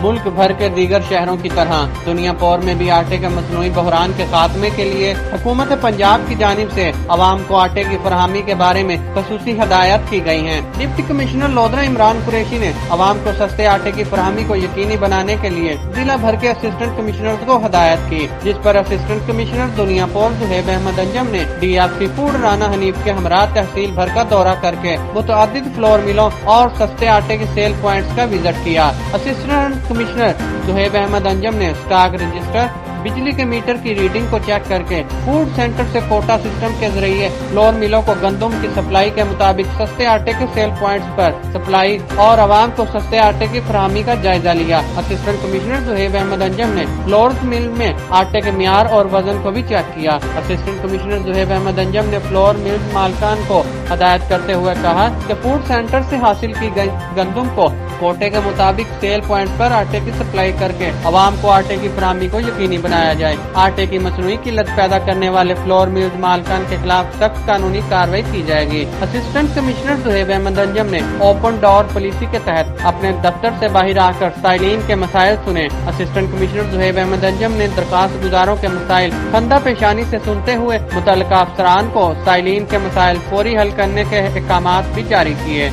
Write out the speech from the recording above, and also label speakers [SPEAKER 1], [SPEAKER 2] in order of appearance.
[SPEAKER 1] मुल्क भर के दीगर शहरों की तरह दुनियापुर में भी आटे के मसनूई बहरान के खात्मे के लिए हुकूमत पंजाब की जानिब से अवाम को आटे की फरहमी के बारे में खसूसी हदायत की गई हैं। डिप्टी कमिश्नर लोधरा इमरान कुरैशी ने अवाम को सस्ते आटे की फरहमी को यकीनी बनाने के लिए जिला भर के असिस्टेंट कमिश्नर को हदायत की, जिस पर असिस्टेंट कमिश्नर दुनियापुर जुहैब अहमद अंजम ने DRC फूड राना हनीफ के हमरा तहसील भर का दौरा करके मुतअद्दिद फ्लोर मिलों और सस्ते आटे के सेल प्वाइंट्स का विजिट किया। असिस्टेंट कमिश्नर जुहैब अहमद अंजम ने स्टॉक रजिस्टर, बिजली के मीटर की रीडिंग को चेक करके फूड सेंटर से कोटा सिस्टम के जरिए फ्लोर मिलों को गंदम की सप्लाई के मुताबिक सस्ते आटे के सेल प्वाइंट्स पर सप्लाई और आवाम को सस्ते आटे की फराहमी का जायजा लिया। असिस्टेंट कमिश्नर जुहैब अहमद अंजम ने फ्लोर मिल में आटे के मियार और वजन को भी चेक किया। असिस्टेंट कमिश्नर जुहैब अहमद अंजम ने फ्लोर मिल मालकान को हदायत करते हुए कहा कि फूड सेंटर से हासिल की गई गंदम को कोटे के मुताबिक सेल प्वाइंट पर आटे की सप्लाई करके अवाम को आटे की फराहमी को यकीनी बनाया जाए। आटे की मसनूई किल्लत पैदा करने वाले फ्लोर मिल्स मालकान के खिलाफ सख्त कानूनी कार्रवाई की जाएगी। असिस्टेंट कमिश्नर जुहैब अहमद अंजम ने ओपन डोर पॉलिसी के तहत अपने दफ्तर से बाहर आकर साइलिन के मसाइल सुने। असिस्टेंट कमिश्नर जुहैब अहमद अंजम ने दरखास्त गुजारों के मसाइल खंदा पेशानी से सुनते हुए मुतल्लिका अफसरान को साइलिन के मसाइल फौरी हल करने के अहकामात भी जारी किए।